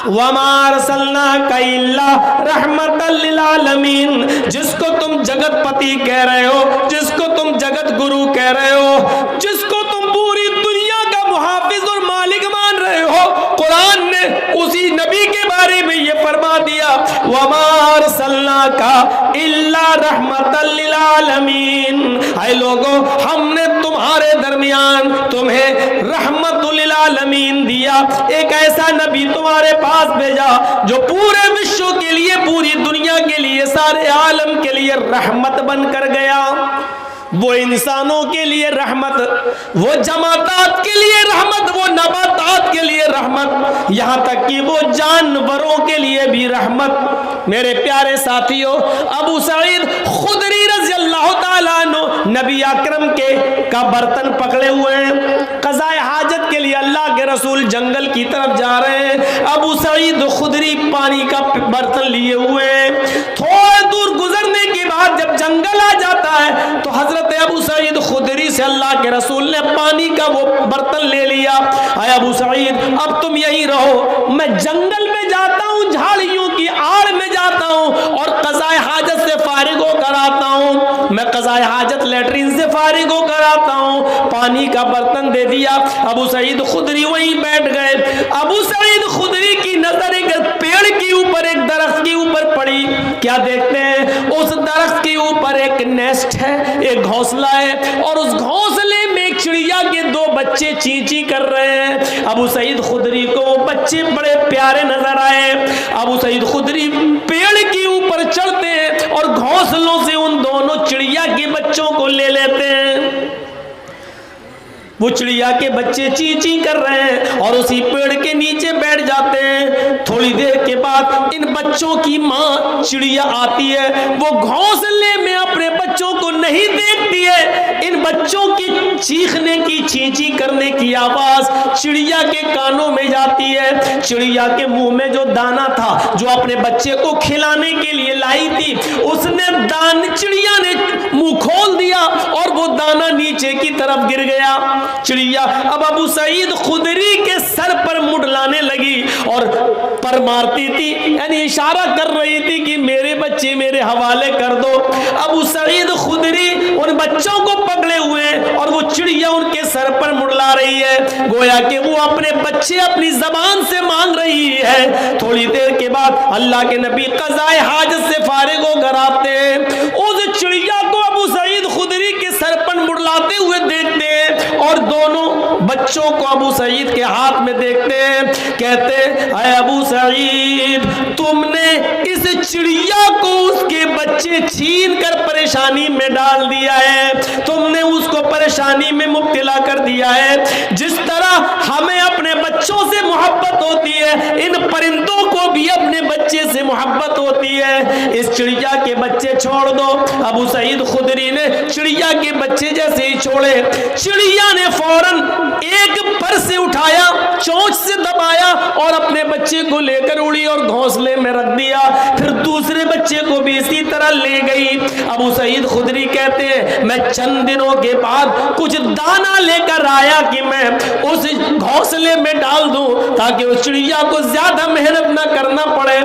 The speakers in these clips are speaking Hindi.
वमा अरसलनाका इल्ला रहमतल लिल आलमीन, जिसको तुम जगत पति कह रहे हो, जिसको तुम जगत गुरु कह रहे हो, जिसको तुम पूरी दुनिया का मुहाफिज और मालिक मान रहे हो, कुरान ने उसी नबी के बारे में ये फरमा दिया, वमा अरसलनाका इल्ला रहमतल लिल आलमीन। ऐ लोगों, हमने तुम्हारे दरमियान तुम्हें रहमतुल लिल आलमीन दिया, एक ऐसा नबी तुम्हारे पास भेजा जो पूरे विश्व के लिए, पूरी दुनिया के लिए, सारे आलम के लिए रहमत बनकर गया। वो इंसानों के लिए रहमत, वो जमातात के लिए रहमत, वो नबातात के लिए रहमत, यहाँ तक कि वो जानवरों के लिए भी रहमत। मेरे प्यारे साथियों, अबू सईद खुदरी रज़ी अल्लाह ताला अन्हु नबी अकरम का बर्तन पकड़े हुए हैं, क़ज़ाए हाजत के लिए अल्लाह के रसूल जंगल की तरफ जा रहे हैं। अबू सईद खुदरी पानी का बर्तन लिए हुए हैं। थोड़ी दूर गुजरने के बाद जब जंगल आ जाता है तो हजरत अबू सईद खुदरी से अल्लाह के रसूल ने पानी का वो बर्तन ले लिया। आए अबू सईद, अब तुम यहीं रहो, मैं जंगल में जाता हूँ, झाड़ियों की आड़ में जाता हूँ और क़ज़ाए हाजत से फारिग होकर आता हूँ। मैं क़ज़ाए हाजत लैट्रिन से फारिग होकर आता हूँ। पानी का बर्तन दे दिया। अबू सईद खुदरी वहीं बैठ गए। अबू सईद खुदरी की नजर एक पेड़ के ऊपर, एक दरख्त के ऊपर पड़ी। क्या देखते हैं? उस दरख्त के ऊपर एक नेस्ट है, एक घोंसला है और उस घोंसले में एक चिड़िया के दो बच्चे ची ची कर रहे हैं। अबू सईद खुदरी को बच्चे बड़े प्यारे नजर आए। अबू सईद खुदरी पेड़ के ऊपर चढ़ते हैं और घोंसलों से उन दोनों चिड़िया के बच्चों को ले लेते हैं। वो चिड़िया के बच्चे ची ची कर रहे हैं और उसी पेड़ के नीचे बैठ जाते हैं। थोड़ी देर के बाद इन बच्चों की माँ चिड़िया आती है। वो घोंसले में अपने बच्चों को नहीं देखती है। इन बच्चों की चीखने की, ची ची करने की आवाज चिड़िया के कानों में जाती है। चिड़िया के मुंह में जो दाना था, जो अपने बच्चे को खिलाने के लिए लाई थी, उसने चिड़िया ने मुंह खोल दिया और वो दाना नीचे की तरफ गिर गया। चिड़िया अब अबू सईद खुदरी के सर पर मुड़लाने लगी और पर मारती थी, यानी इशारा कर रही थी कि मेरे बच्चे मेरे हवाले कर दो। अबू सईद खुदरी उन बच्चों को पकड़े हुए और वो चिड़िया उनके सर पर मुड़ला रही है, गोया कि वो अपने बच्चे अपनी जबान से मांग रही है। थोड़ी देर के बाद अल्लाह के नबी क़ज़ाए हाजत से फारिग होकर आते हैं। उस चिड़िया को अबू सईद खुदरी के सर पर मुड़लाते हुए देखते हैं और दोनों बच्चों को अबू सईद के हाथ में देखते हैं। कहते हैं, अबू सईद, तुमने इस चिड़िया को उसके बच्चे छीन कर परेशानी में डाल दिया है, तुमने उसको परेशानी में मुब्तला कर दिया है। जिस तरह हमें अपने बच्चों से मोहब्बत होती है, इन परिंदों को भी अपने बच्चे से मोहब्बत होती है। इस चिड़िया के बच्चे छोड़ दो। अबू सईद खुदरी ने चिड़िया के बच्चे जैसे ही छोड़े, चिड़िया ने फौरन एक पर से उठाया, चोंच से दबाया और अपने बच्चे को लेकर उड़ी और घोंसले में रख दिया। फिर दूसरे बच्चे को भी इसी तरह ले गई। अबू सईद खुदरी कहते हैं, मैं चंद दिनों के बाद कुछ दाना लेकर आया कि मैं उस घोंसले में डाल दूं ताकि उस चिड़िया को ज्यादा मेहनत ना करना पड़े।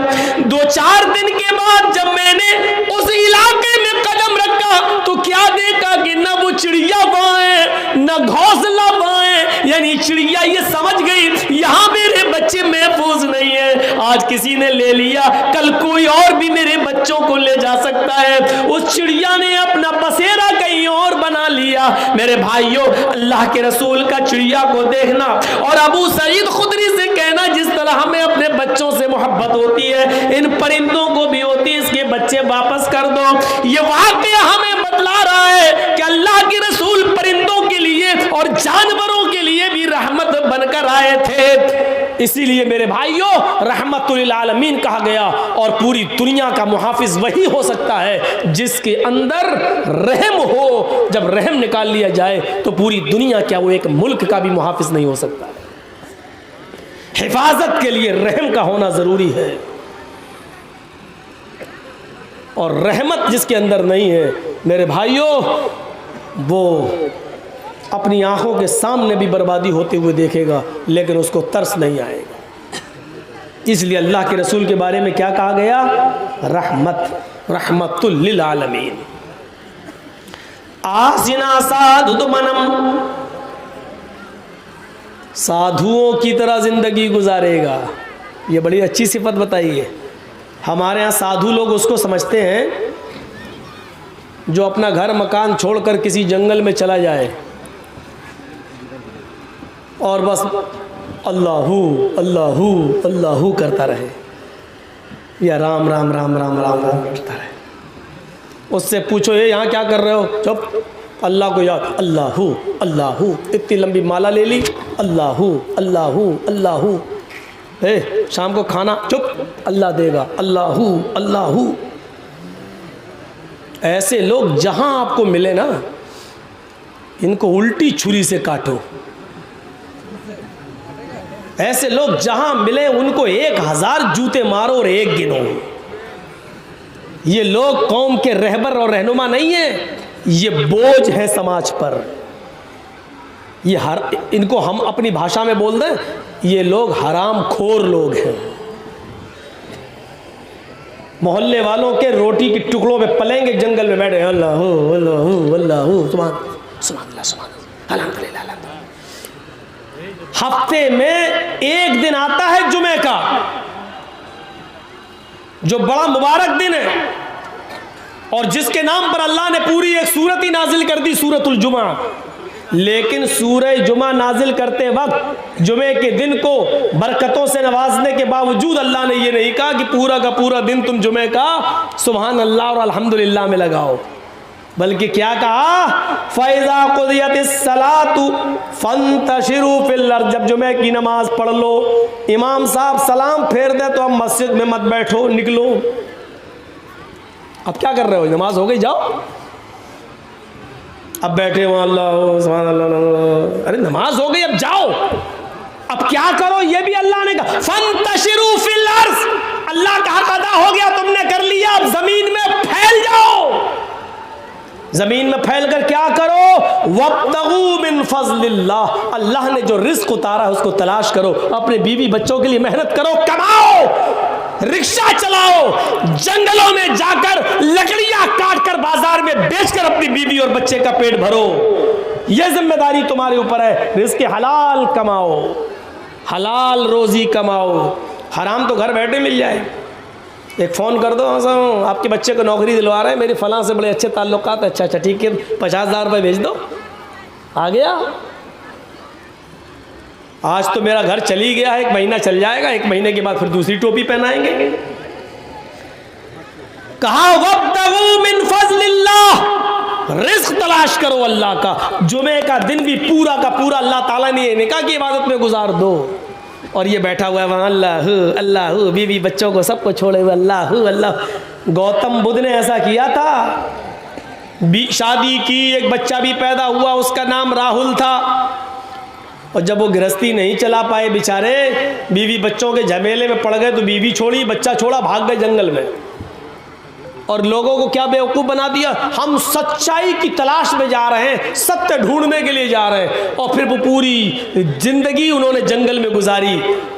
2-4 दिन के बाद जब मैंने उस इलाके में कदम रखा तो क्या देखा कि न वो चिड़िया वहां है, न घोंसला वहां है। यानी चिड़िया ये समझ गई यहाँ मेरे बच्चे महफूज नहीं है, आज किसी ने ले लिया, कल कोई और भी मेरे बच्चों को ले जा सकता है। उस चिड़िया ने अपना बसेरा कहीं और बना लिया। मेरे भाइयों, अल्लाह के रसूल का चिड़िया को देखना और अबू सईद खुदरी से कहना, जिस तरह हमें अपने बच्चों से मोहब्बत होती है, इन परिंदों को भी होती है, इसके बच्चे वापस कर दो। ये वाकया हमें बतला रहा है कि अल्लाह के रसूल परिंदों के लिए और जानवरों के लिए भी रहमत बनकर आए थे। इसीलिए मेरे भाइयों, रहमतुल आलमीन कहा गया और पूरी दुनिया का मुहाफिज वही हो सकता है जिसके अंदर रहम हो। जब रहम निकाल लिया जाए तो पूरी दुनिया, क्या वो एक मुल्क का भी मुहाफिज नहीं हो सकता। हिफाजत के लिए रहम का होना जरूरी है और रहमत जिसके अंदर नहीं है, मेरे भाइयों, वो अपनी आंखों के सामने भी बर्बादी होते हुए देखेगा लेकिन उसको तरस नहीं आएगा। इसलिए अल्लाह के रसूल के बारे में क्या कहा गया? रहमतुल लिल आलमीन। आसिना साधु मनम, साधुओं की तरह जिंदगी गुजारेगा। ये बड़ी अच्छी सिफत बताई है। हमारे यहाँ साधु लोग उसको समझते हैं जो अपना घर मकान छोड़कर किसी जंगल में चला जाए और बस अल्लाहू अल्लाहू अल्लाहू करता रहे, या राम राम राम राम राम राम करता रहे। उससे पूछो ये यहाँ क्या कर रहे हो? चुप, अल्लाह को याद, अल्लाहू अल्लाहू, इतनी लंबी माला ले ली, अल्लाहू अल्लाहू अल्लाहू। शाम को खाना, चुप, अल्लाह देगा, अल्लाहू अल्लाहू। ऐसे लोग जहां आपको मिले ना, इनको उल्टी छुरी से काटो। ऐसे लोग जहां मिले उनको 1000 जूते मारो और एक गिनो। ये लोग कौम के रहबर और रहनुमा नहीं है, ये बोझ है समाज पर। ये इनको हम अपनी भाषा में बोल दें, ये लोग हराम खोर लोग हैं। मोहल्ले वालों के रोटी के टुकड़ों पे पलेंगे, जंगल में बैठे अल्लाहू अल्लाहू अल्लाहू, सुभान अल्लाह सुभान अल्हम्दुलिल्लाह। हफ्ते में एक दिन आता है जुमे का, जो बड़ा मुबारक दिन है और जिसके नाम पर अल्लाह ने पूरी एक सूरत ही नाजिल कर दी, सूरतुल जुमा। लेकिन सूरह जुमा नाजिल करते वक्त जुमे के दिन को बरकतों से नवाजने के बावजूद अल्लाह ने यह नहीं कहा कि पूरा का पूरा दिन तुम जुमे का सुभान अल्लाह और अल्हम्दुलिल्लाह में लगाओ, बल्कि क्या कहा? फ़ैज़ा क़ुदियतिस सलातु फ़ंतशिरू फ़िल अर्ज़। जब जुमे की नमाज पढ़ लो, इमाम साहब सलाम फेर दे तो अब मस्जिद में मत बैठो, निकलो। अब क्या कर रहे हो? नमाज हो गई, जाओ। अब बैठे हो अल्लाह सुभान अल्लाह, अरे नमाज हो गई, अब जाओ। अब क्या करो? ये भी अल्लाह ने कहा फ़ंतशिरू फ़िल अर्ज़। अल्लाह का हक अदा हो गया, तुमने कर लिया, अब जमीन में फैल जाओ। जमीन में फैल कर क्या करो? वब्तगू मिन फ़ज़लिल्लाह। अल्लाह ने जो रिस्क उतारा है उसको तलाश करो, अपने बीवी बच्चों के लिए मेहनत करो, कमाओ, रिक्शा चलाओ, जंगलों में जाकर लकड़ियां काटकर बाजार में बेचकर अपनी बीवी और बच्चे का पेट भरो। यह जिम्मेदारी तुम्हारे ऊपर है। रिस्क हलाल कमाओ, हलाल रोजी कमाओ। हराम तो घर बैठे मिल जाए। एक फ़ोन कर दो, आपके बच्चे को नौकरी दिलवा रहे हैं, मेरे फलां से बड़े अच्छे ताल्लुकात, अच्छा अच्छा ठीक है, 50,000 रुपये भेज दो, आ गया। आज तो मेरा घर चली गया है, 1 महीना चल जाएगा, 1 महीने के बाद फिर दूसरी टोपी पहनाएंगे। कहा वब्तगू मिन फ़ज़लिल्लाह, रिस्क तलाश करो अल्लाह का। जुमे का दिन भी पूरा का पूरा अल्लाह ताला ने निकाह की इबादत में गुजार दो। और ये बैठा हुआ है वहाँ अल्लाह अल्लाह, बीवी बच्चों को सबको छोड़े हुए अल्लाह अल्लाह। गौतम बुद्ध ने ऐसा किया था, शादी की, एक बच्चा भी पैदा हुआ, उसका नाम राहुल था। और जब वो गृहस्थी नहीं चला पाए बेचारे, बीवी बच्चों के झमेले में पड़ गए, तो बीवी छोड़ी, बच्चा छोड़ा, भाग गए जंगल में। और लोगों को क्या बेवकूफ़ बना दिया, हम सच्चाई की तलाश में जा रहे हैं, सत्य ढूंढने के लिए जा रहे हैं। और फिर वो पूरी जिंदगी उन्होंने जंगल में गुजारी,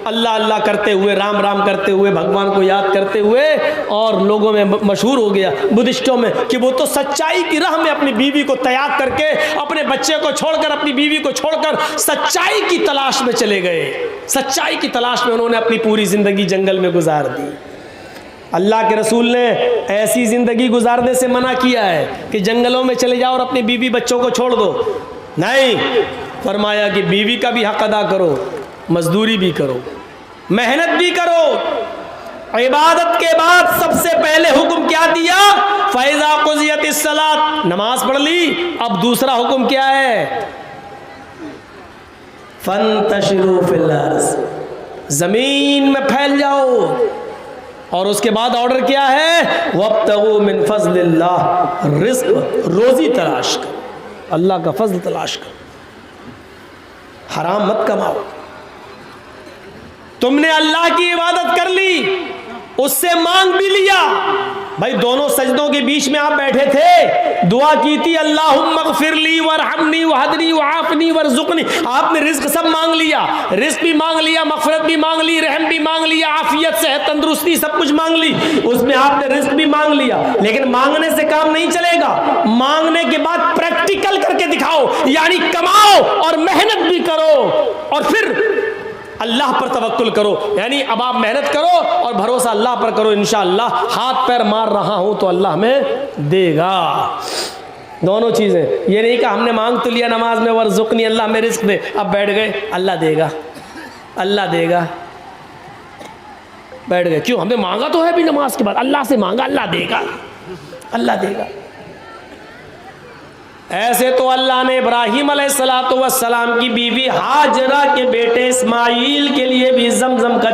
अल्लाह अल्लाह करते हुए, राम राम करते हुए, भगवान को याद करते हुए। और लोगों में मशहूर हो गया बुद्धिस्टों में कि वो तो सच्चाई की राह में अपनी बीवी को त्याग करके, अपने बच्चे को छोड़कर, अपनी बीवी को छोड़कर सच्चाई की तलाश में चले गए। सच्चाई की तलाश में उन्होंने अपनी पूरी ज़िंदगी जंगल में गुजार दी। अल्लाह के रसूल ने ऐसी ज़िंदगी गुजारने से मना किया है कि जंगलों में चले जाओ और अपनी बीवी बच्चों को छोड़ दो। नहीं, फरमाया कि बीवी का भी हक अदा करो, मजदूरी भी करो, मेहनत भी करो। इबादत के बाद सबसे पहले हुक्म क्या दिया? फ़ैज़ा क़ुज़ियतिस सलात, नमाज पढ़ ली। अब दूसरा हुक्म क्या है? फ़ंतशिरू फ़िल अर्ज़, ज़मीन में फैल जाओ। और उसके बाद ऑर्डर क्या है? वब्तगू मिन फ़ज़लिल्लाह, रिज़्क़ रोज़ी तलाश कर, अल्लाह का फजल तलाश कर, हराम मत कमाओ। तुमने अल्लाह की इबादत कर ली, उससे मांग भी लिया, भाई दोनों सजदों के बीच में आप बैठे थे, दुआ की थी अल्लाहुम्मा ग़फ़िरली वरहमनी वहदनी वआफ़नी वरज़ुक़नी। आपने रिज़्क़ सब मांग लिया, रिज़्क़ भी मांग लिया, मग़फ़िरत भी मांग ली, रहम भी मांग लिया, आफियत सेहत तंदुरुस्ती सब कुछ मांग ली, उसमें आपने रिज़्क़ भी मांग लिया। लेकिन मांगने से काम नहीं चलेगा, मांगने के बाद प्रैक्टिकल करके दिखाओ, यानी कमाओ और मेहनत भी करो और फिर अल्लाह पर तवक्कुल करो। यानी अब आप मेहनत करो और भरोसा अल्लाह पर करो, इंशाअल्लाह। हाथ पैर मार रहा हूं तो अल्लाह में देगा। दोनों चीजें, ये नहीं कि हमने मांग तो लिया नमाज में वरज़ुक़नी अल्लाह में रिज़्क़ दे, अब बैठ गए अल्लाह देगा अल्लाह देगा, बैठ गए। क्यों? हमने मांगा तो है भी नमाज के बाद, अल्लाह से मांगा अल्लाह देगा अल्लाह देगा। ऐसे तो अल्लाह ने इब्राहीम अलैहिस्सलातु वस्सलाम की बीवी हाजरा के बेटे इस्माइल के लिए भी ज़मज़म का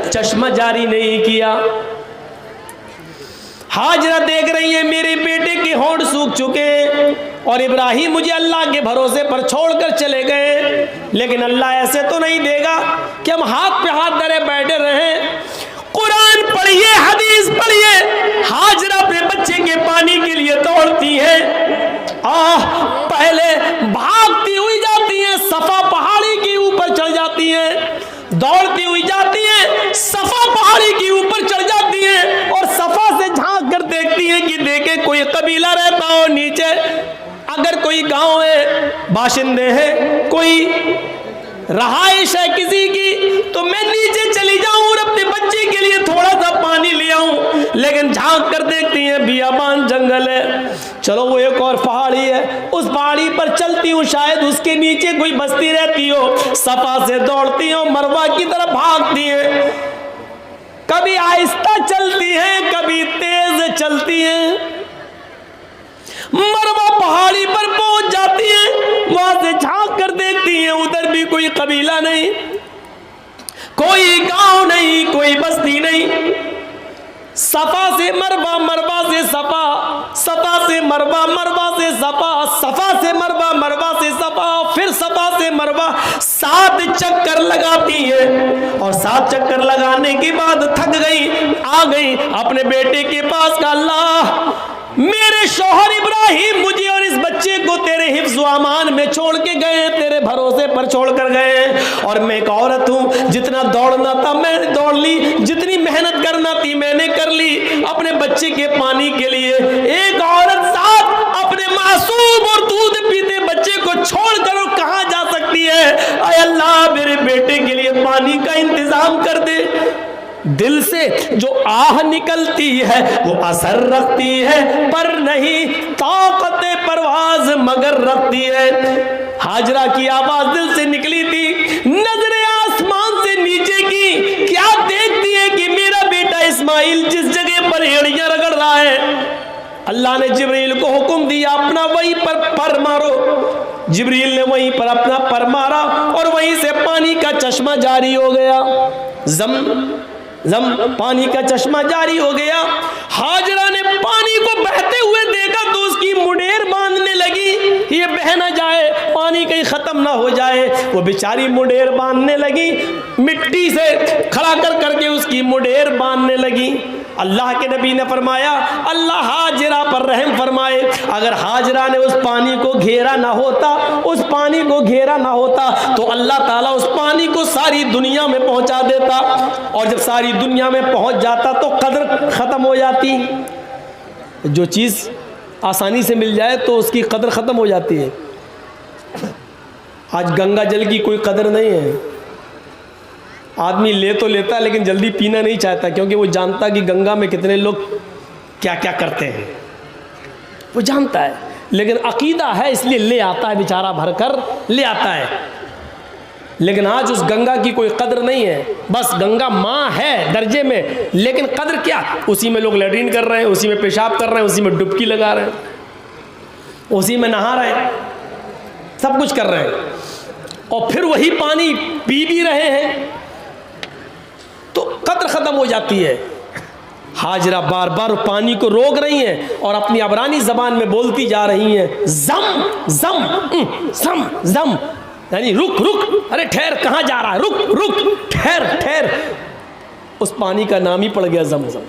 चश्मा जारी नहीं किया। हाजरा देख रही है मेरे बेटे के होंठ सूख चुके और इब्राहीम मुझे अल्लाह के भरोसे पर छोड़कर चले गए, लेकिन अल्लाह ऐसे तो नहीं देगा कि हम हाथ पे हाथ धरे बैठे रहें। कुरान पढ़िए, हदीस पढ़िए। हाजरा अपने बच्चे के पानी के लिए दौड़ती है, पहले भागती हुई जाती है, सफा पहाड़ी के ऊपर चढ़ जाती है, दौड़ती हुई जाती है, सफा पहाड़ी के ऊपर चढ़ जाती है और सफा से झांक कर देखती है कि देखे कोई कबीला रहता हो नीचे, अगर कोई गांव है, बाशिंदे हैं, कोई रहाइश है किसी की, तो मैं नीचे चली जाऊं और अपने बच्चे के लिए थोड़ा सा पानी ले आऊं। लेकिन झांक कर देखती है बियाबान जंगल है, चलो वो एक और पहाड़ी है, उस पहाड़ी पर चलती हूँ, शायद उसके नीचे कोई बस्ती रहती हो। सफा से दौड़ती हो, मरवा की तरफ भागती है, कभी आहिस्ता चलती है, कभी तेज चलती है। मरवा पहाड़ी पर पहुंच जाती है, वहां से झांक कर देखती है, उधर भी कोई कबीला नहीं, कोई गांव नहीं, कोई बस्ती नहीं। सफा से मरवा, मरवा से सफा, सफा से मरवा, मरवा से सफा, सफा से मरवा, मरवा से सफा, फिर सफा से मरवा 7 चक्कर लगाती है और 7 चक्कर लगाने के बाद थक गई, आ गई अपने बेटे के पास का, अल्लाह मेरे शौहर इब्राहिम मुझे और इस बच्चे को तेरे हिफ्ज़ व अमान में छोड़ के गए, तेरे भरोसे पर छोड़ कर गए, और मैं एक औरत हूँ, जितना दौड़ना था मैंने दौड़ ली, जितनी मेहनत करना थी मैंने कर ली अपने बच्चे के पानी के लिए। एक औरत साथ अपने मासूम और दूध पीते बच्चे को छोड़ कर कहाँ जा सकती है? अय अल्लाह मेरे बेटे के लिए पानी का इंतजाम कर दे। दिल से जो आह निकलती है वो असर रखती है, पर नहीं ताकत परवाज मगर रखती है। हाजरा की आवाज दिल से निकली थी, नजरें आसमान से नीचे की, क्या देखती है कि मेरा बेटा इस्माइल जिस जगह पर एड़ियां रगड़ रहा है, अल्लाह ने जिब्रील को हुक्म दिया अपना वहीं पर मारो। जिब्रील ने वहीं पर अपना पर मारा और वहीं से पानी का चश्मा जारी हो गया, जम पानी का चश्मा जारी हो गया। हाजरा ने पानी को बहते हुए देखा तो उसकी मुंडेर बांधने लगी, ये बह ना जाए, पानी कहीं खत्म ना हो जाए। वो बेचारी मुंडेर बांधने लगी, मिट्टी से खड़ा कर करके उसकी मुंडेर बांधने लगी। अल्लाह के नबी ने फरमाया अल्लाह हाजरा पर रहम फरमाए, अगर हाजरा ने उस पानी को घेरा ना होता, उस पानी को घेरा ना होता तो अल्लाह ताला उस पानी को सारी दुनिया में पहुंचा देता, और जब सारी दुनिया में पहुंच जाता तो कदर ख़त्म हो जाती। जो चीज़ आसानी से मिल जाए तो उसकी कदर ख़त्म हो जाती है। आज गंगा जल की कोई कदर नहीं है, आदमी ले तो लेता है लेकिन जल्दी पीना नहीं चाहता, क्योंकि वो जानता कि गंगा में कितने लोग क्या क्या करते हैं, वो जानता है। लेकिन अकीदा है इसलिए ले आता है, बेचारा भर कर ले आता है। लेकिन आज उस गंगा की कोई कदर नहीं है, बस गंगा माँ है दर्जे में, लेकिन कदर क्या, उसी में लोग लैट्रीन कर रहे हैं, उसी में पेशाब कर रहे हैं, उसी में डुबकी लगा रहे हैं, उसी में नहा रहे हैं, सब कुछ कर रहे हैं, और फिर वही पानी पी भी रहे हैं, तो कदर ख़त्म हो जाती है। हाजरा बार बार पानी को रोक रही हैं और अपनी अबरानी ज़बान में बोलती जा रही हैं, जम जम जम जम, यानी रुक रुक, अरे ठहर, कहाँ जा रहा है, रुक रुक, ठहर ठहर। उस पानी का नाम ही पड़ गया जमजम।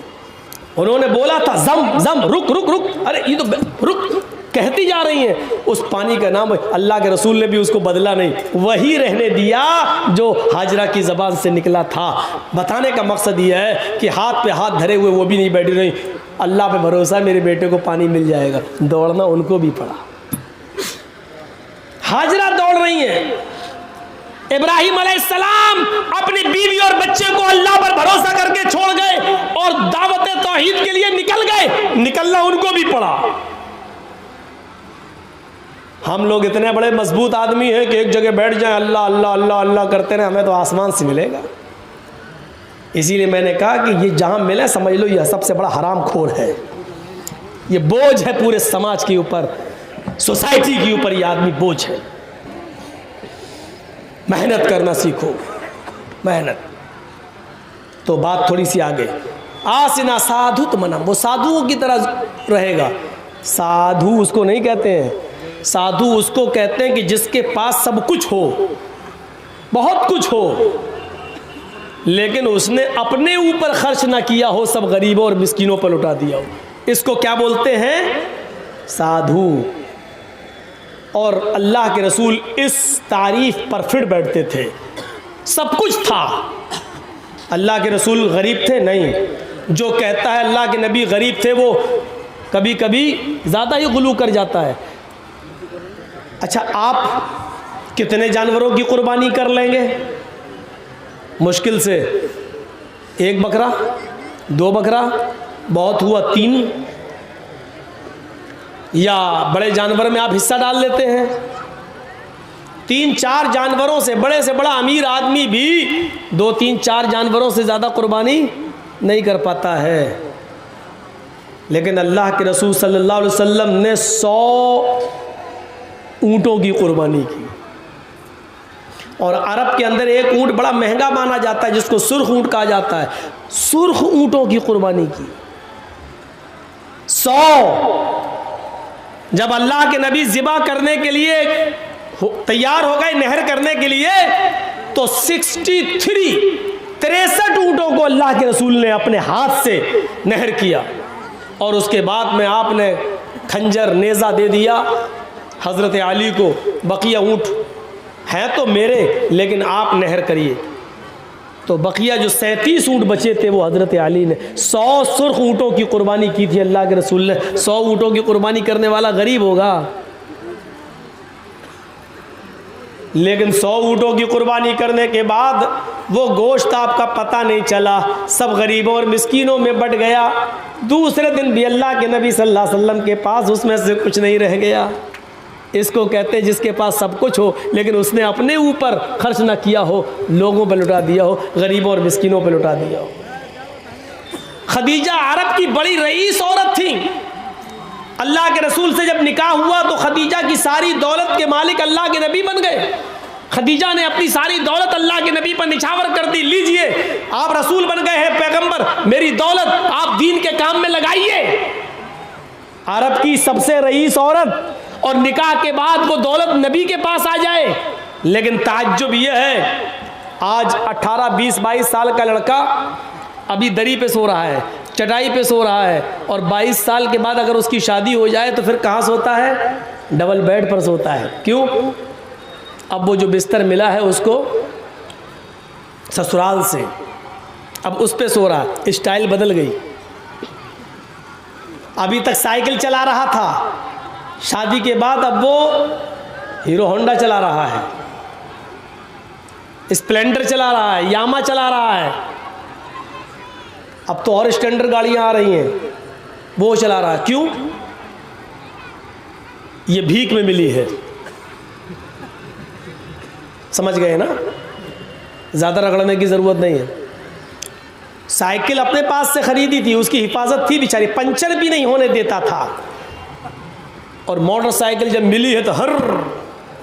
उन्होंने बोला था जम जम, रुक रुक रुक, अरे ये तो रुक, कहती जा रही हैं। उस पानी का नाम अल्लाह के रसूल ने भी उसको बदला नहीं, वही रहने दिया जो हाजरा की ज़बान से निकला था। बताने का मकसद ये है कि हाथ पे हाथ धरे हुए वो भी नहीं बैठी रही, अल्लाह पे भरोसा मेरे बेटे को पानी मिल जाएगा। दौड़ना उनको भी पड़ा। हाजरा दौड़ रही हैं। इब्राहिम अलैहिस्सलाम अपनी बीवी और बच्चे को अल्लाह पर भरोसा करके छोड़ गए और दावत तौहीद के लिए निकल गए। निकलना उनको भी पड़ा। हम लोग इतने बड़े मजबूत आदमी हैं कि एक जगह बैठ जाएं, अल्लाह अल्लाह अल्लाह अल्लाह करते रहे, हमें तो आसमान से मिलेगा। इसीलिए मैंने कहा कि ये जहां मिले समझ लो यह सबसे बड़ा हराम खोर है। ये बोझ है पूरे समाज के ऊपर, सोसाइटी के ऊपर, ये आदमी बोझ है। मेहनत करना सीखो, मेहनत। तो बात थोड़ी सी आगे, आसिना साधु तो मना, वो साधुओं की तरह रहेगा। साधु उसको नहीं कहते हैं, साधु उसको कहते हैं कि जिसके पास सब कुछ हो, बहुत कुछ हो, लेकिन उसने अपने ऊपर खर्च ना किया हो, सब गरीबों और मिस्कीनों पर लुटा दिया हो। इसको क्या बोलते हैं? साधु। और अल्लाह के रसूल इस तारीफ पर फिर बैठते थे। सब कुछ था। अल्लाह के रसूल गरीब थे? नहीं। जो कहता है अल्लाह के नबी गरीब थे वो कभी कभी ज़्यादा ही गुलू कर जाता है। अच्छा, आप कितने जानवरों की कुर्बानी कर लेंगे? मुश्किल से 1 बकरा, 2 बकरा, बहुत हुआ 3, या बड़े जानवर में आप हिस्सा डाल लेते हैं। 3-4 जानवरों से बड़ा अमीर आदमी भी 2-3-4 जानवरों से ज़्यादा कुर्बानी नहीं कर पाता है। लेकिन अल्लाह के रसूल सल्लल्लाहु अलैहि वसल्लम ने 100 ऊँटों की कुर्बानी की। और अरब के अंदर एक ऊँट बड़ा महंगा माना जाता है जिसको सुर्ख ऊँट कहा जाता है। सुर्ख ऊँटों की कुर्बानी की 100। जब अल्लाह के नबी ज़िबा करने के लिए तैयार हो गए, नहर करने के लिए, तो 63 ऊँटों को अल्लाह के रसूल ने अपने हाथ से नहर किया। और उसके बाद में आपने खंजर नेज़ा दे दिया हज़रत अली को, बकिया ऊँट हैं तो मेरे, लेकिन आप नहर करिए। तो बकिया जो 37 ऊँट बचे थे वो हज़रत अली ने 100 सुर्ख ऊँटों की कुर्बानी की थी अल्लाह के रसूल ने। 100 ऊँटों की कुर्बानी करने वाला गरीब होगा, लेकिन 100 ऊँटों की कुर्बानी करने के बाद वो गोश्त आपका पता नहीं चला, सब गरीबों और मिस्कीनों में बट गया। दूसरे दिन भी अल्लाह के नबी सल्लल्लाहु अलैहि वसल्लम के पास उसमें से कुछ नहीं रह गया। इसको कहते हैं जिसके पास सब कुछ हो लेकिन उसने अपने ऊपर खर्च ना किया हो, लोगों पर लुटा दिया हो, गरीबों और मिस्किनों पर लुटा दिया हो। खदीजा अरब की बड़ी रईस औरत थी। अल्लाह के रसूल से जब निकाह हुआ तो खदीजा की सारी दौलत के मालिक अल्लाह के नबी बन गए। खदीजा ने अपनी सारी दौलत अल्लाह के नबी पर निछावर कर दी, लीजिए आप रसूल बन गए हैं, पैगंबर, मेरी दौलत आप दीन के काम में लगाइए। अरब की सबसे रईस औरत, और निकाह के बाद वो दौलत नबी के पास आ जाए। लेकिन ताज्जुब ये है, आज 18, 20, 22 साल का लड़का अभी दरी पे सो रहा है, चटाई पे सो रहा है, और 22 साल के बाद अगर उसकी शादी हो जाए तो फिर कहाँ सोता है? डबल बेड पर सोता है। क्यों? अब वो जो बिस्तर मिला है उसको ससुराल से, अब उस पे सो रहा है। स्टाइल बदल गई। अभी तक साइकिल चला रहा था, शादी के बाद अब वो हीरो होंडा चला रहा है, स्प्लेंडर चला रहा है, यामा चला रहा है। अब तो और स्टैंडर्ड गाड़ियां आ रही हैं, वो चला रहा है। क्यों? ये भीख में मिली है। समझ गए ना? ज़्यादा रगड़ने की ज़रूरत नहीं है। साइकिल अपने पास से खरीदी थी, उसकी हिफाजत थी बेचारी, पंचर भी नहीं होने देता था। और मोटरसाइकिल जब मिली है तो हर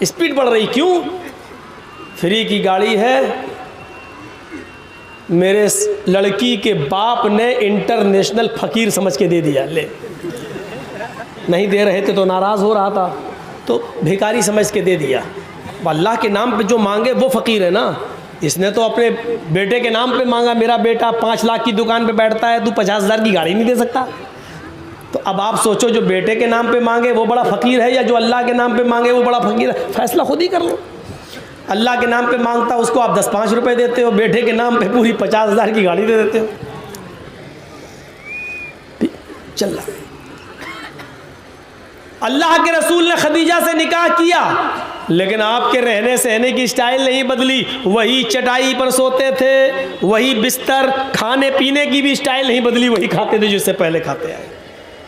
स्पीड बढ़ रही। क्यों? फ्री की गाड़ी है। मेरे लड़की के बाप ने इंटरनेशनल फ़कीर समझ के दे दिया। ले, नहीं दे रहे थे तो नाराज़ हो रहा था, तो भिखारी समझ के दे दिया। अल्लाह के नाम पे जो मांगे वो फ़कीर है ना। इसने तो अपने बेटे के नाम पे मांगा, मेरा बेटा 5 लाख की दुकान पे बैठता है, तू 50,000 की गाड़ी नहीं दे सकता। तो अब आप सोचो, जो बेटे के नाम पे मांगे वो बड़ा फ़कीर है, या जो अल्लाह के नाम पे मांगे वो बड़ा फ़कीर है? फैसला खुद ही कर लो। अल्लाह के नाम पे मांगता उसको आप 10-5 रुपये देते हो, बेटे के नाम पे पूरी 50,000 की गाड़ी दे देते हो। चल रहा, अल्लाह के रसूल ने खदीजा से निकाह किया, लेकिन आपके रहने सहने की स्टाइल नहीं बदली। वही चटाई पर सोते थे, वही बिस्तर, खाने पीने की भी स्टाइल नहीं बदली, वही खाते थे जिससे पहले खाते आए।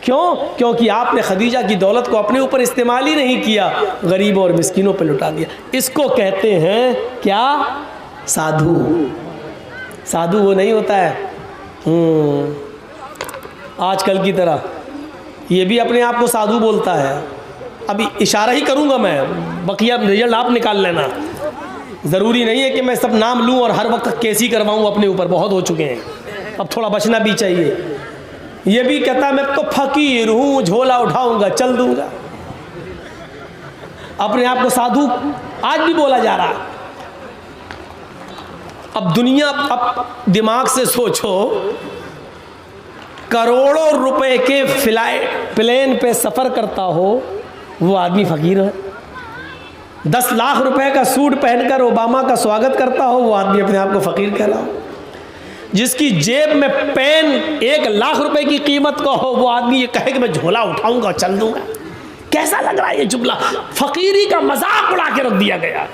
क्यों? क्योंकि आपने खदीजा की दौलत को अपने ऊपर इस्तेमाल ही नहीं किया, गरीबों और मिस्किनों पर लुटा दिया। इसको कहते हैं क्या? साधु। साधु वो नहीं होता है आजकल की तरह, ये भी अपने आप को साधु बोलता है। अभी इशारा ही करूँगा मैं, बकिया रिजल्ट आप निकाल लेना। ज़रूरी नहीं है कि मैं सब नाम लूँ और हर वक्त केस ही करवाऊँ अपने ऊपर, बहुत हो चुके हैं, अब थोड़ा बचना भी चाहिए। ये भी कहता मैं तो फकीर हूँ, झोला उठाऊंगा चल दूंगा। अपने आप को साधु आज भी बोला जा रहा। अब दुनिया, अब दिमाग से सोचो, करोड़ों रुपए के प्लेन पे सफ़र करता हो वो आदमी फ़कीर है। 10 लाख रुपए का सूट पहनकर ओबामा का स्वागत करता हो वो आदमी अपने आप को फ़कीर कह रहा हो। जिसकी जेब में पेन 1 लाख रुपए की कीमत का हो वो आदमी ये कहे कि मैं झोला उठाऊंगा चल दूंगा। कैसा लग रहा है ये जुमला? फ़कीरी का मजाक उड़ा के रख दिया गया।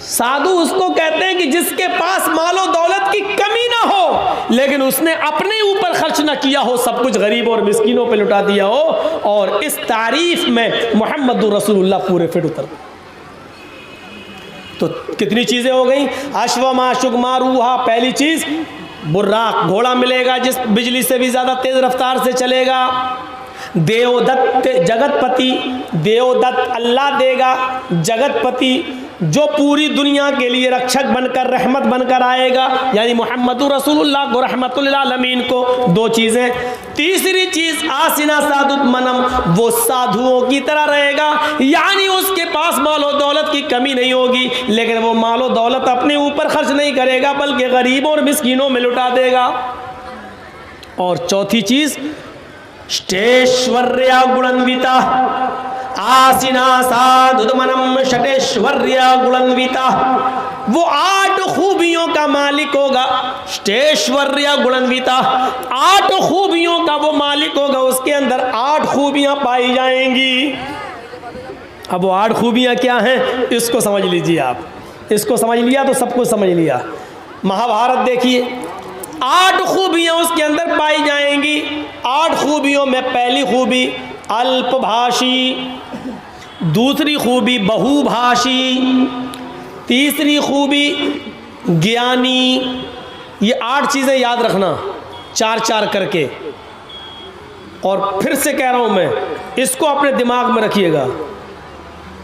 साधु उसको कहते हैं कि जिसके पास मालो दौलत की कमी ना हो, लेकिन उसने अपने ऊपर खर्च ना किया हो, सब कुछ गरीबों और मिस्किनों पे लुटा दिया हो। और इस तारीफ में मुहम्मदुर रसूलुल्लाह पूरे फिट उतर। तो कितनी चीज़ें हो गई? अश्वमा शुगमा रूहा, पहली चीज़ बुर्राक, घोड़ा मिलेगा जिस बिजली से भी ज़्यादा तेज़ रफ्तार से चलेगा। देवदत्त जगतपति, देवदत्त अल्लाह देगा, जगतपति जो पूरी दुनिया के लिए रक्षक बनकर रहमत बनकर आएगा, यानी मुहम्मदुर रसूलुल्लाह को रहमतुल आलमीन को। 2 चीज़ें। तीसरी चीज़ आसिना सादुत मनम, वो साधुओं की तरह रहेगा, यानी उसके पास मालो दौलत की कमी नहीं होगी, लेकिन वो मालो दौलत अपने ऊपर खर्च नहीं करेगा बल्कि गरीबों और मिस्कीनों में लुटा देगा। और चौथी चीज़ ष्टेश्वर्या गुणान्विता, आसिना साधुमनम षटेश्वर्या गुणान्विता, वो 8 खूबियों का मालिक होगा। ष्टेश्वर्या गुणान्विता, 8 खूबियों का वो मालिक होगा, उसके अंदर 8 खूबियां पाई जाएंगी। अब वो 8 खूबियां क्या हैं इसको समझ लीजिए आप। इसको समझ लिया तो सब कुछ समझ लिया। महाभारत देखिए, 8 खूबियां उसके अंदर पाई जाएंगी। 8 खूबियों में पहली खूबी अल्पभाषी, दूसरी खूबी बहुभाषी, तीसरी खूबी ज्ञानी। ये 8 चीज़ें याद रखना 4-4 करके। और फिर से कह रहा हूँ मैं, इसको अपने दिमाग में रखिएगा।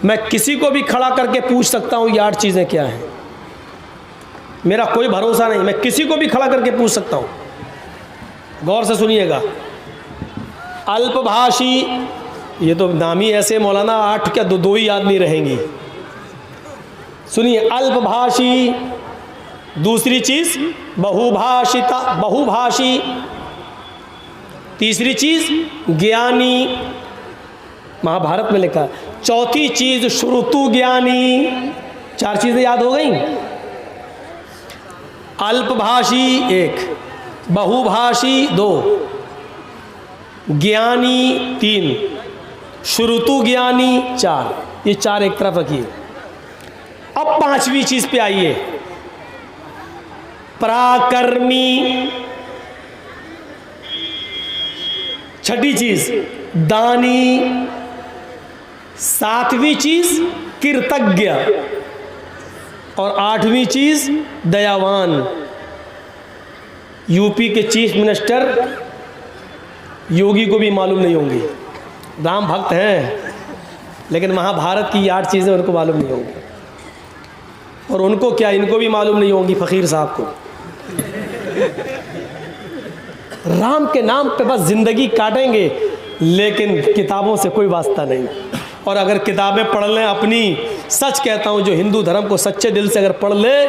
मैं किसी को भी खड़ा करके पूछ सकता हूँ ये 8 चीज़ें क्या हैं, मेरा कोई भरोसा नहीं, मैं किसी को भी खड़ा करके पूछ सकता हूँ। गौर से सुनिएगा। अल्पभाषी, ये तो नाम ही ऐसे मौलाना, 8 क्या 2 ही याद नहीं रहेंगी। सुनिए, अल्पभाषी, दूसरी चीज़ बहुभाषिता, बहुभाषी, तीसरी चीज़ ज्ञानी, महाभारत में लिखा। चौथी चीज़ श्रुतु ज्ञानी। 4 चीज़ें याद हो गई। अल्पभाषी 1, बहुभाषी 2, ज्ञानी 3, श्रुतु ज्ञानी 4। ये 4 एक तरफ रखिए। अब 5वीं चीज़ पे आइए, पराक्रमी। 6ठी चीज़ दानी। 7वीं चीज़ कृतज्ञ। और 8वीं चीज़ दयावान। यूपी के चीफ मिनिस्टर योगी को भी मालूम नहीं होंगी, राम भक्त हैं, लेकिन महाभारत की 8 चीज़ें उनको मालूम नहीं होंगी। और उनको क्या, इनको भी मालूम नहीं होंगी फ़कीर साहब को। राम के नाम पे बस ज़िंदगी काटेंगे, लेकिन किताबों से कोई वास्ता नहीं। और अगर किताबें पढ़ लें अपनी सच कहता हूँ, जो हिंदू धर्म को सच्चे दिल से अगर पढ़ ले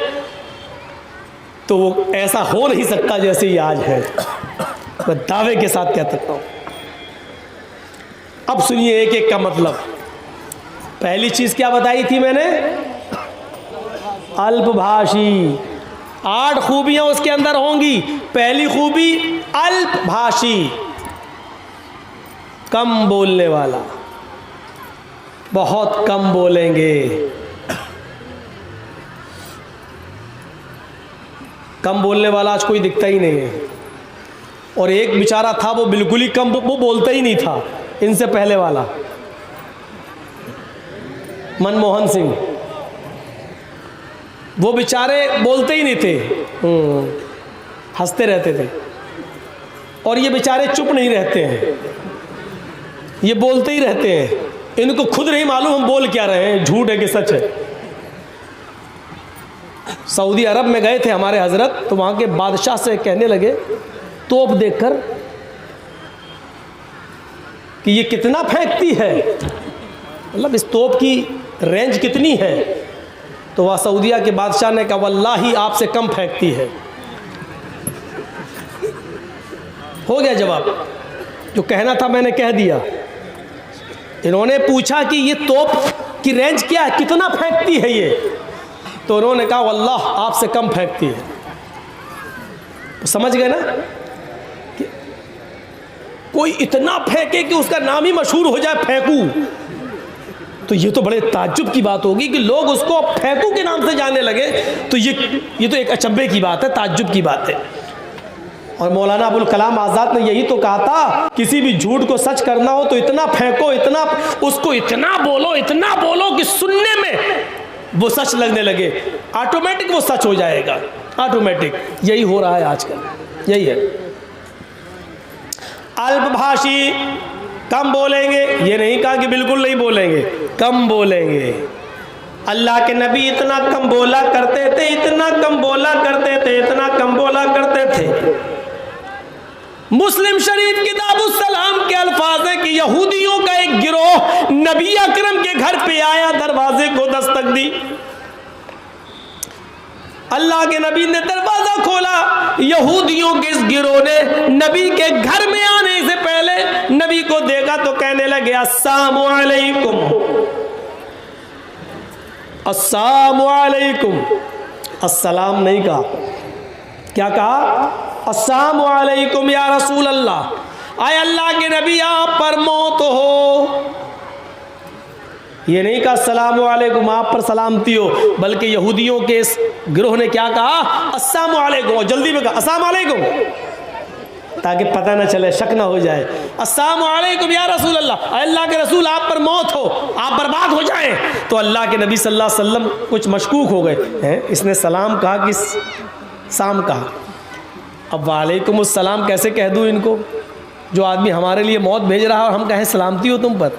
तो वो ऐसा हो नहीं सकता जैसे ये आज है। मैं दावे के साथ कह सकता हूँ। अब सुनिए एक एक का मतलब। पहली चीज़ क्या बताई थी मैंने? अल्पभाषी। 8 खूबियां उसके अंदर होंगी। पहली खूबी अल्पभाषी, कम बोलने वाला, बहुत कम बोलेंगे। कम बोलने वाला आज कोई दिखता ही नहीं है। और एक बेचारा था वो बिल्कुल ही कम, वो बोलता ही नहीं था, इनसे पहले वाला मनमोहन सिंह। वो बेचारे बोलते ही नहीं थे, हंसते रहते थे। और ये बेचारे चुप नहीं रहते हैं, ये बोलते ही रहते हैं। इनको खुद नहीं मालूम हम बोल क्या रहे हैं, झूठ है कि सच है। सऊदी अरब में गए थे हमारे हजरत, तो वहाँ के बादशाह से कहने लगे तोप देखकर कि ये कितना फेंकती है, मतलब इस तोप की रेंज कितनी है। तो वह सऊदिया के बादशाह ने कहा वल्लाही आपसे कम फेंकती है। हो गया जवाब, जो कहना था मैंने कह दिया। इन्होंने पूछा कि ये तोप की रेंज क्या है, कितना फेंकती है ये, तो उन्होंने कहा वल्लाह आपसे कम फेंकती है। तो समझ गए ना कि कोई इतना फेंके कि उसका नाम ही मशहूर हो जाए, फेंकू। तो ये तो बड़े ताज्जुब की बात होगी कि लोग उसको फेंकू के नाम से जानने लगे। तो ये तो एक अचंभे की बात है, ताज्जुब की बात है। और मौलाना अबुल कलाम आज़ाद ने यही तो कहा था, किसी भी झूठ को सच करना हो तो इतना फेंको, इतना उसको इतना बोलो कि सुनने में वो सच लगने लगे, ऑटोमेटिक वो सच हो जाएगा, ऑटोमेटिक। यही हो रहा है आजकल, यही है। अल्पभाषी, कम बोलेंगे। ये नहीं कहा कि बिल्कुल नहीं बोलेंगे, कम बोलेंगे। अल्लाह के नबी इतना कम बोला करते थे, इतना कम बोला करते थे, इतना कम बोला करते थे। मुस्लिम शरीफ किताबुस सलाम के अल्फाज है कि यहूदियों का एक गिरोह नबी अकरम के घर पे आया, दरवाजे को दस्तक दी। अल्लाह के नबी ने दरवाजा खोला। यहूदियों के इस गिरोह ने नबी के घर में आने से पहले नबी को देखा तो कहने लगे अस्सलामु अलैकुम, अस्सलामु अलैकुम। अस्सलाम नहीं कहा, क्या कहा? अस्सलामु अलैकुम या रसूल अल्लाह। आए अल्लाह के नबी आप पर मौत हो। ये नहीं कहा अस्सलामु अलैकुम आप पर सलामती हो, बल्कि यहूदियों के इस गिरोह ने क्या कहा? अस्सलामु अलैकुम। और जल्दी में कहा अस्सलामु अलैकुम, ताकि पता ना चले, शक ना हो जाए। अस्सलामु अलैकुम या रसूल अल्लाह, अल्लाह के रसूल आप पर मौत हो, आप बर्बाद हो जाएं। तो अल्लाह के नबी सल्लल्लाहु अलैहि वसल्लम कुछ मशकूक हो गए हैं, इसने सलाम कहा कि साम कहा। अब वालेकुमुस्सलाम कैसे कह दूँ इनको, जो आदमी हमारे लिए मौत भेज रहा है और हम कहें सलामती हो तुम पर।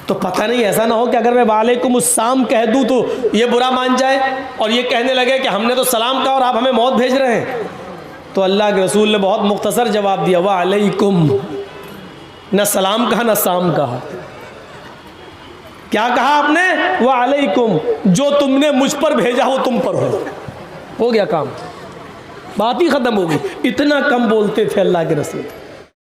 तो पता नहीं ऐसा ना हो कि अगर मैं वालेकुमुस्सलाम कह दूँ तो ये बुरा मान जाए और ये कहने लगे कि हमने तो सलाम कहा और आप हमें मौत भेज रहे हैं। तो अल्लाह के रसूल ने बहुत मुख्तसर जवाब दिया, वालेकुम। न सलाम कहा न साम कहा। क्या कहा आपने? वालेकुम, जो तुमने मुझ पर भेजा हो तुम पर हो गया काम, बात ही खत्म होगी। इतना कम बोलते थे अल्लाह के रसूल।